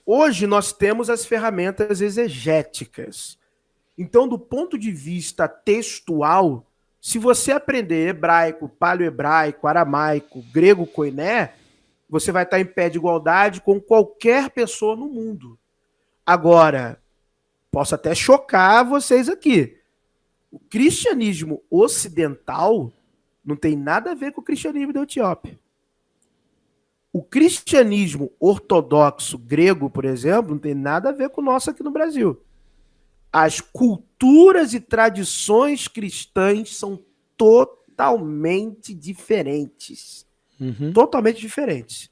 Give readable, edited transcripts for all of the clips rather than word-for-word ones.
Hoje nós temos as ferramentas exegéticas. Então, do ponto de vista textual, se você aprender hebraico, paleohebraico, aramaico, grego koiné, você vai estar em pé de igualdade com qualquer pessoa no mundo. Agora, posso até chocar vocês aqui. O cristianismo ocidental não tem nada a ver com o cristianismo da Etiópia. O cristianismo ortodoxo grego, por exemplo, não tem nada a ver com o nosso aqui no Brasil. As culturas e tradições cristãs são totalmente diferentes. Totalmente diferentes.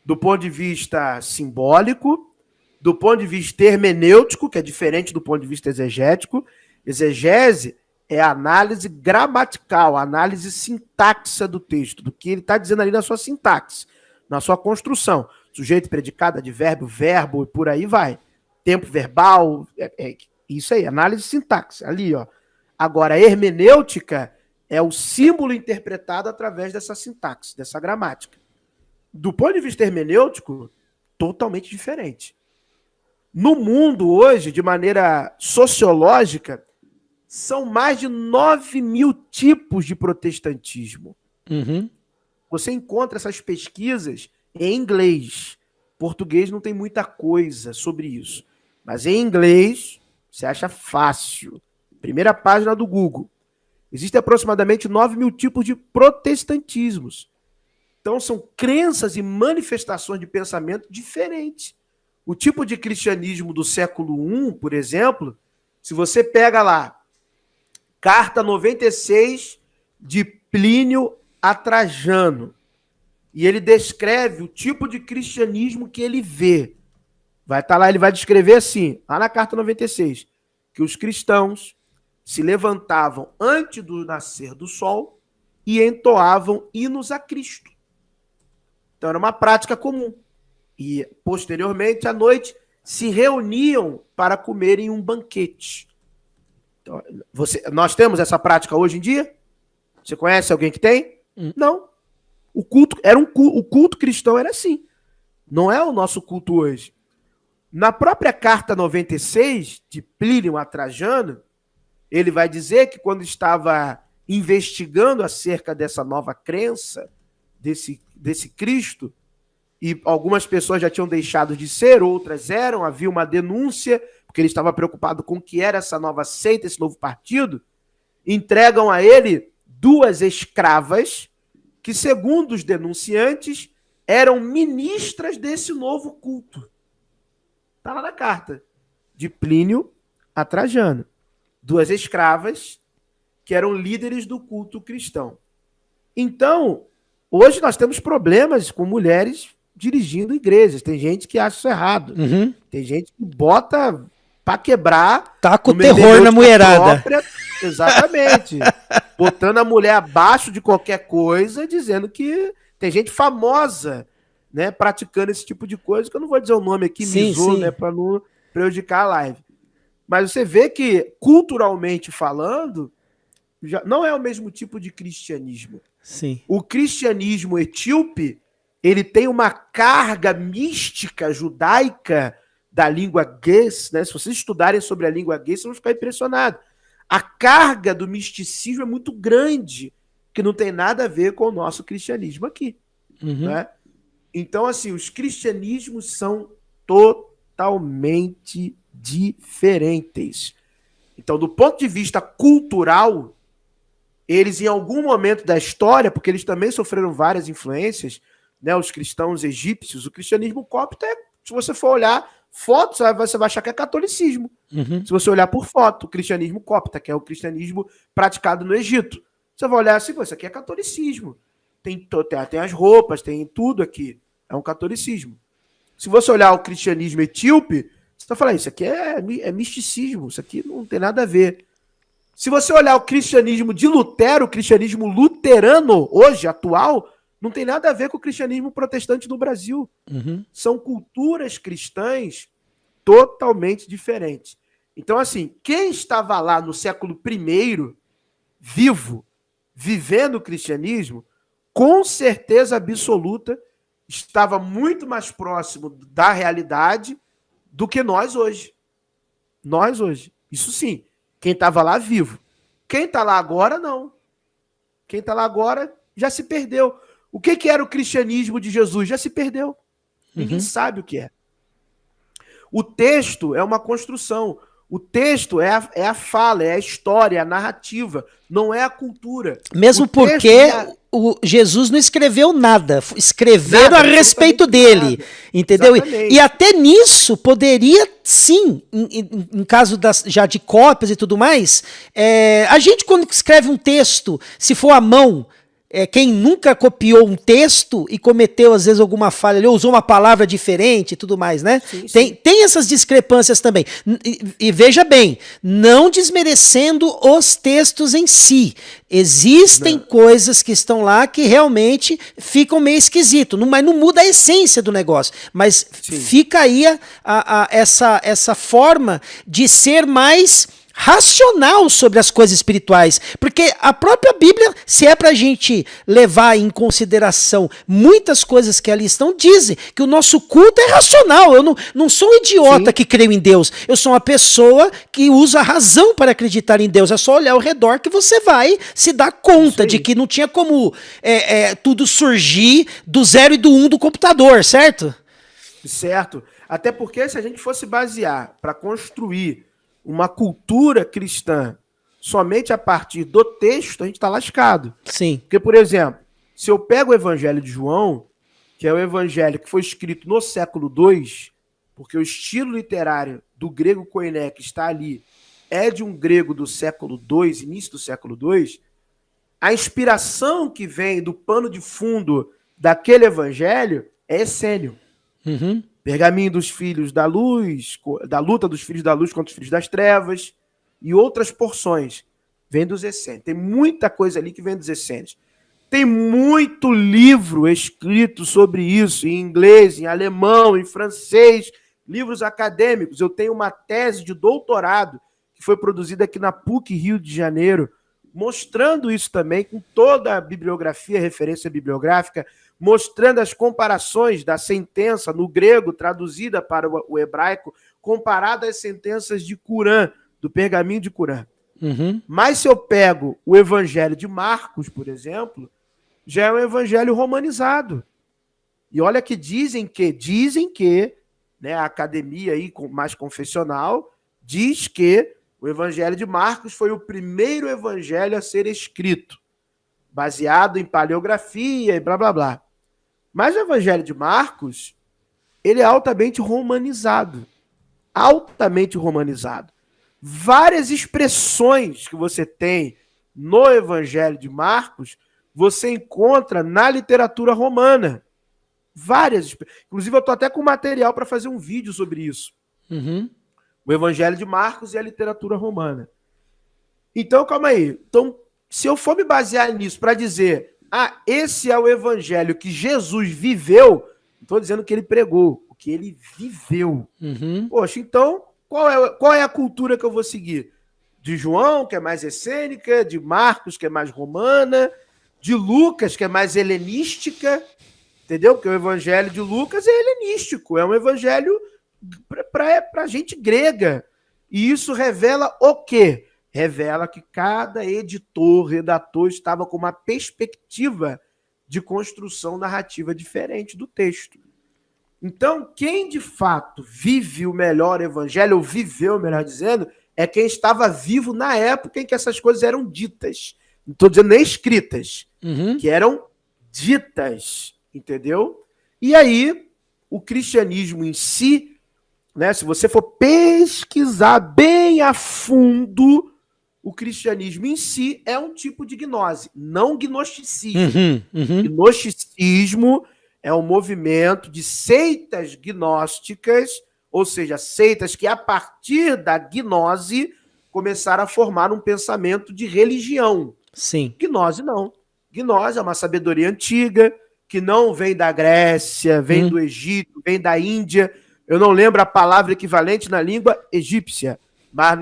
Do ponto de vista simbólico, do ponto de vista hermenêutico, que é diferente do ponto de vista exegético. Exegese é a análise gramatical, a análise sintaxa do texto, do que ele está dizendo ali na sua sintaxe, na sua construção. Sujeito, predicado, advérbio, verbo e por aí vai. Tempo verbal, isso aí, análise sintaxe, ali, ó. Agora, a hermenêutica é o símbolo interpretado através dessa sintaxe, dessa gramática. Do ponto de vista hermenêutico, totalmente diferente. No mundo hoje, de maneira sociológica, são mais de 9.000 tipos de protestantismo. Você encontra essas pesquisas em inglês. Português não tem muita coisa sobre isso. Mas em inglês, você acha fácil. Primeira página do Google. Existem aproximadamente 9.000 tipos de protestantismos. Então, são crenças e manifestações de pensamento diferentes. O tipo de cristianismo do século I, por exemplo, se você pega lá, carta 96 de Plínio a Trajano, e ele descreve o tipo de cristianismo que ele vê. Vai estar lá, ele vai descrever assim, lá na carta 96, que os cristãos se levantavam antes do nascer do sol e entoavam hinos a Cristo. Então era uma prática comum. E, posteriormente, à noite, se reuniam para comerem um banquete. Então, nós temos essa prática hoje em dia? Você conhece alguém que tem? Não. O culto cristão era assim. Não é o nosso culto hoje. Na própria carta 96, de Plínio a Trajano, ele vai dizer que quando estava investigando acerca dessa nova crença, desse Cristo, e algumas pessoas já tinham deixado de ser, outras eram, havia uma denúncia, porque ele estava preocupado com o que era essa nova seita, esse novo partido, entregam a ele 2 escravas, que, segundo os denunciantes, eram ministras desse novo culto. Está lá na carta, de Plínio a Trajano. 2 escravas que eram líderes do culto cristão. Então, hoje nós temos problemas com mulheres dirigindo igrejas. Tem gente que acha isso errado. Tem gente que bota para quebrar. Taca o terror na mulherada. Própria, exatamente. Botando a mulher abaixo de qualquer coisa, dizendo que tem gente famosa, né, praticando esse tipo de coisa, que eu não vou dizer o nome aqui, Mizou, né, para não prejudicar a live. Mas você vê que, culturalmente falando, já não é o mesmo tipo de cristianismo. Sim. O cristianismo etíope, ele tem uma carga mística judaica da língua guês, né? Se vocês estudarem sobre a língua guês, vocês vão ficar impressionados. A carga do misticismo é muito grande, que não tem nada a ver com o nosso cristianismo aqui. Né? Então, assim, os cristianismos são totalmente diferentes. Então, do ponto de vista cultural, eles, em algum momento da história, porque eles também sofreram várias influências, né, os cristãos egípcios, o cristianismo copta, se você for olhar fotos, você vai achar que é catolicismo. Se você olhar por foto, o cristianismo copta, que é o cristianismo praticado no Egito. Você vai olhar assim, isso aqui é catolicismo. Tem as roupas, tem tudo aqui. É um catolicismo. Se você olhar o cristianismo etíope, você vai falar, isso aqui é misticismo, isso aqui não tem nada a ver. Se você olhar o cristianismo de Lutero, o cristianismo luterano, hoje, atual, não tem nada a ver com o cristianismo protestante no Brasil. São culturas cristãs totalmente diferentes. Então, assim, quem estava lá no século I, vivo, vivendo o cristianismo, com certeza absoluta, estava muito mais próximo da realidade do que nós hoje. Nós hoje. Isso sim. Quem estava lá vivo. Quem está lá agora, não. Quem está lá agora já se perdeu. O que era o cristianismo de Jesus? Já se perdeu. Ninguém sabe o que é. O texto é uma construção. O texto é a fala, é a história, é a narrativa. Não é a cultura. Mesmo porque o Jesus não escreveu nada. Escreveram a respeito dele. Nada. Entendeu? E até nisso poderia, sim, em caso já de cópias e tudo mais, a gente quando escreve um texto, se for à mão, quem nunca copiou um texto e cometeu, às vezes, alguma falha ali, ou usou uma palavra diferente e tudo mais, né? Sim, sim. Tem essas discrepâncias também. E veja bem, não desmerecendo os textos em si. Existem coisas que estão lá que realmente ficam meio esquisito, mas não muda a essência do negócio. Mas fica aí essa forma de ser mais racional sobre as coisas espirituais, porque a própria Bíblia, se é pra gente levar em consideração muitas coisas que ali estão, dizem que o nosso culto é racional. Eu não sou um idiota que creio em Deus, eu sou uma pessoa que usa a razão para acreditar em Deus. É só olhar ao redor que você vai se dar conta de que não tinha como tudo surgir do 0 e do 1 do computador, certo? Certo, até porque se a gente fosse basear para construir uma cultura cristã somente a partir do texto, a gente está lascado. Sim. Porque, por exemplo, se eu pego o Evangelho de João, que é o evangelho que foi escrito no século II, porque o estilo literário do grego koiné que está ali é de um grego do século II, início do século II, a inspiração que vem do pano de fundo daquele evangelho é essênio. Pergaminho dos filhos da luz, da luta dos filhos da luz contra os filhos das trevas e outras porções vêm dos essênios. Tem muita coisa ali que vem dos essênios. Tem muito livro escrito sobre isso, em inglês, em alemão, em francês, livros acadêmicos. Eu tenho uma tese de doutorado que foi produzida aqui na PUC Rio de Janeiro, mostrando isso também, com toda a bibliografia, referência bibliográfica, mostrando as comparações da sentença no grego traduzida para o hebraico, comparada às sentenças de Qurã, do pergaminho de Qurã. Mas se eu pego o evangelho de Marcos, por exemplo, já é um evangelho romanizado. E olha que dizem que, né, a academia aí mais confessional diz que o evangelho de Marcos foi o primeiro evangelho a ser escrito, baseado em paleografia e blá, blá, blá. Mas o evangelho de Marcos, ele é altamente romanizado. Altamente romanizado. Várias expressões que você tem no evangelho de Marcos, você encontra na literatura romana. Várias. Inclusive, eu estou até com material para fazer um vídeo sobre isso. O evangelho de Marcos e a literatura romana. Então, calma aí. Então, se eu for me basear nisso para dizer, esse é o evangelho que Jesus viveu, não estou dizendo que ele pregou, o que ele viveu. Poxa, então, qual é a cultura que eu vou seguir? De João, que é mais essênica, de Marcos, que é mais romana, de Lucas, que é mais helenística, entendeu? Porque o evangelho de Lucas é helenístico, é um evangelho para gente grega. E isso revela o quê? Revela que cada editor, redator, estava com uma perspectiva de construção narrativa diferente do texto. Então, quem de fato vive o melhor evangelho, ou viveu, melhor dizendo, é quem estava vivo na época em que essas coisas eram ditas. Não estou dizendo nem escritas, que eram ditas, entendeu? E aí, o cristianismo em si, né, se você for pesquisar bem a fundo, o cristianismo em si é um tipo de gnose, não gnosticismo. Gnosticismo é um movimento de seitas gnósticas, ou seja, seitas que a partir da gnose começaram a formar um pensamento de religião. Sim. Gnose não. Gnose é uma sabedoria antiga, que não vem da Grécia, vem do Egito, vem da Índia. Eu não lembro a palavra equivalente na língua egípcia, mas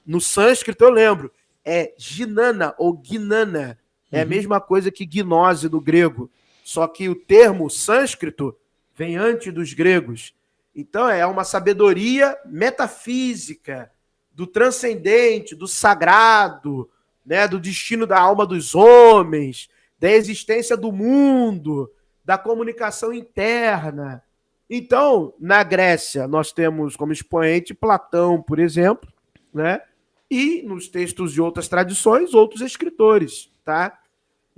no sânscrito eu lembro. É ginana ou gnana. É a mesma coisa que gnose no grego. Só que o termo sânscrito vem antes dos gregos. Então é uma sabedoria metafísica, do transcendente, do sagrado, né, do destino da alma dos homens, da existência do mundo, da comunicação interna. Então, na Grécia, nós temos como expoente Platão, por exemplo, né? E nos textos de outras tradições, outros escritores, tá?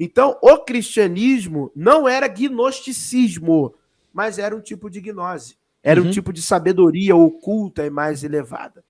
Então, o cristianismo não era gnosticismo, mas era um tipo de gnose. Era um tipo de sabedoria oculta e mais elevada.